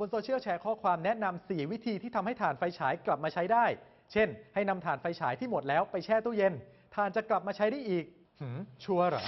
บนโซเชียลแชร์ข้อความแนะนำ4วิธีที่ทำให้ถ่านไฟฉายกลับมาใช้ได้ เช่น ให้นำถ่านไฟฉายที่หมดแล้วไปแช่ตู้เย็นถ่านจะกลับมาใช้ได้อีกชัวร์เหรอ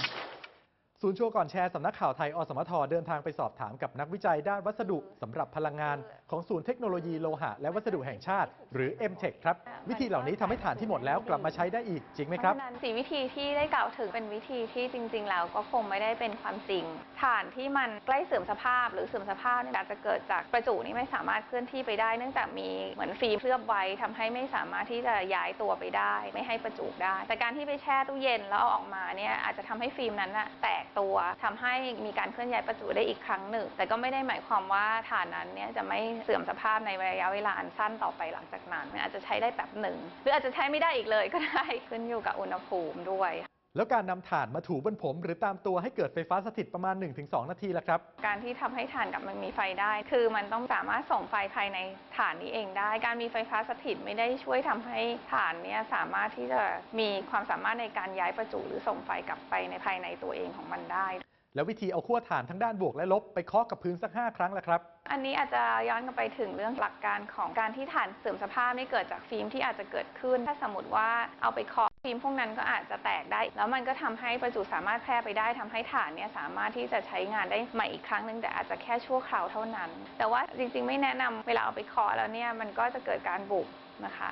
ศูนย์ชัวร์ก่อนแชร์สำนักข่าวไทยอสมทเดินทางไปสอบถามกับนักวิจัยด้านวัสดุสำหรับพลังงานของศูนย์เทคโนโลยีโลหะและวัสดุแห่งชาติหรือ MTech ครับวิธีเหล่านี้ทำให้ถ่านที่หมดแล้วกลับมาใช้ได้อีกจริงไหมครับ4วิธีที่ได้กล่าวถึงเป็นวิธีที่จริงๆแล้วก็คงไม่ได้เป็นความจริงถ่านที่มันใกล้เสื่อมสภาพหรือเสื่อมสภาพเนี่ยอาจจะเกิดจากประจุนี้ไม่สามารถเคลื่อนที่ไปได้เนื่องจากมีเหมือนฟิล์มเคลือบไว้ทำให้ไม่สามารถที่จะย้ายตัวไปได้ไม่ให้ประจุได้แต่การที่ไปแช่ตู้เย็นแล้วเอาออกมาเนี่ยอาจจะทำให้ฟิล์มนั้นแตกตัวทำให้มีการเคลื่อนย้ายประจุได้อีกครั้งหนึ่งแต่ก็ไม่ได้หมายความว่าถ่านนั้นเนี่ยจะไม่เสื่อมสภาพในระยะเวลาอันสั้นต่อไปหลังจากนั้นอาจจะใช้ได้แบบหนึ่งหรืออาจจะใช้ไม่ได้อีกเลยก็ได้ขึ้นอยู่กับอุณหภูมิด้วยแล้วการนำถ่านมาถูบนผมหรือตามตัวให้เกิดไฟฟ้าสถิตประมาณ 1-2 นาทีละครับการที่ทำให้ถ่านกลับมามีไฟได้คือมันต้องสามารถส่งไฟภายในถ่านนี้เองได้การมีไฟฟ้าสถิตไม่ได้ช่วยทำให้ถ่านนี้สามารถที่จะมีความสามารถในการย้ายประจุหรือส่งไฟกลับไปในภายในตัวเองของมันได้แล้ววิธีเอาขั้วถ่านทั้งด้านบวกและลบไปเคาะกับพื้นสัก5 ครั้งละครับอันนี้อาจจะย้อนกลับไปถึงเรื่องหลักการของการที่ถ่านเสื่อมสภาพนี่เกิดจากฟิล์มที่อาจจะเกิดขึ้นถ้าสมมติว่าเอาไปเคาะฟิล์มพวกนั้นก็อาจจะแตกได้แล้วมันก็ทำให้ประจุสามารถแพร่ไปได้ทำให้ถ่านเนี่ยสามารถที่จะใช้งานได้ใหม่อีกครั้งหนึ่งแต่อาจจะแค่ชั่วคราวเท่านั้นแต่ว่าจริงๆไม่แนะนำเวลาเอาไปเคาะแล้วเนี่ยมันก็จะเกิดการบุบนะคะ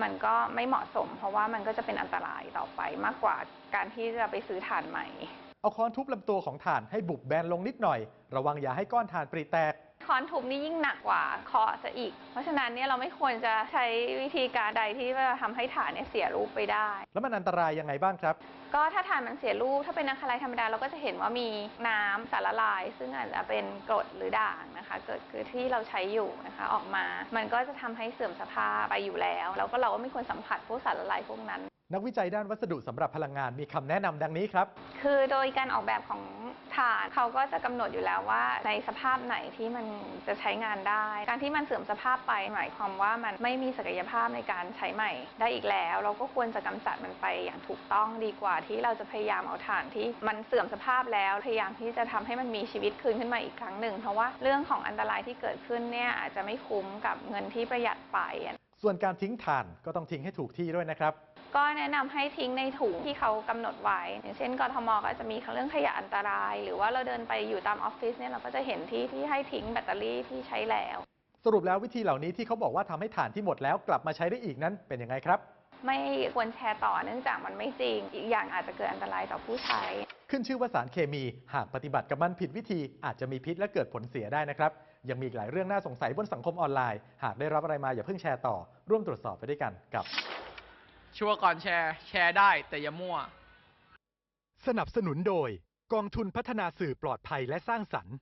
มันก็ไม่เหมาะสมเพราะว่ามันก็จะเป็นอันตรายต่อไปมากกว่าการที่จะไปซื้อถ่านใหม่เอาค้อนทุบลำตัวของถ่านให้บุบแบนลงนิดหน่อยระวังอย่าให้ก้อนถ่านปริแตกค้อนทุบนี่ยิ่งหนักกว่าเคาะซะอีกเพราะฉะนั้นเนี่ยเราไม่ควรจะใช้วิธีการใดที่จะทำให้ถ่านเนี่ยเสียรูปไปได้แล้วมันอันตรายยังไงบ้างครับก็ถ้าถ่านมันเสียรูปถ้าเป็นอะคาไลด์ธรรมดาเราก็จะเห็นว่ามีน้ำสารละลายซึ่งอาจจะเป็นกรดหรือด่างนะคะเกิดคือที่เราใช้อยู่นะคะออกมามันก็จะทำให้เสื่อมสภาพไปอยู่แล้วแล้วก็เราก็ไม่ควรสัมผัสพวกสารละลายพวกนั้นนักวิจัยด้านวัสดุสำหรับพลังงานมีคำแนะนำดังนี้ครับคือโดยการออกแบบของถ่านเขาก็จะกำหนดอยู่แล้วว่าในสภาพไหนที่มันจะใช้งานได้การที่มันเสื่อมสภาพไปหมายความว่ามันไม่มีศักยภาพในการใช้ใหม่ได้อีกแล้วเราก็ควรจะกำจัดมันไปอย่างถูกต้องดีกว่าที่เราจะพยายามเอาถ่านที่มันเสื่อมสภาพแล้วพยายามที่จะทำให้มันมีชีวิตคืนขึ้นมาอีกครั้งหนึ่งเพราะว่าเรื่องของอันตรายที่เกิดขึ้นเนี่ยอาจจะไม่คุ้มกับเงินที่ประหยัดไปส่วนการทิ้งถ่านก็ต้องทิ้งให้ถูกที่ด้วยนะครับก็แนะนำให้ทิ้งในถุงที่เขากำหนดไว้อย่างเช่นกทม.ก็จะมีเรื่องขยะอันตรายหรือว่าเราเดินไปอยู่ตามออฟฟิศเนี่ยเราก็จะเห็นที่ให้ทิ้งแบตเตอรี่ที่ใช้แล้วสรุปแล้ววิธีเหล่านี้ที่เขาบอกว่าทำให้ถ่านที่หมดแล้วกลับมาใช้ได้อีกนั้นเป็นยังไงครับไม่ควรแชร์ต่อเนื่องจากมันไม่จริงอีกอย่างอาจจะเกิดอันตรายต่อผู้ใช้ขึ้นชื่อว่าสารเคมีหากปฏิบัติกับมันผิดวิธีอาจจะมีพิษและเกิดผลเสียได้นะครับยังมีอีกหลายเรื่องน่าสงสัยบนสังคมออนไลน์หากได้รับอะไรมาอย่าเพิ่งแชร์ต่อร่วมตรวจสอบไปด้วยกันกับชัวร์ก่อนแชร์ได้แต่อย่ามั่วสนับสนุนโดยกองทุนพัฒนาสื่อปลอดภัยและสร้างสรรค์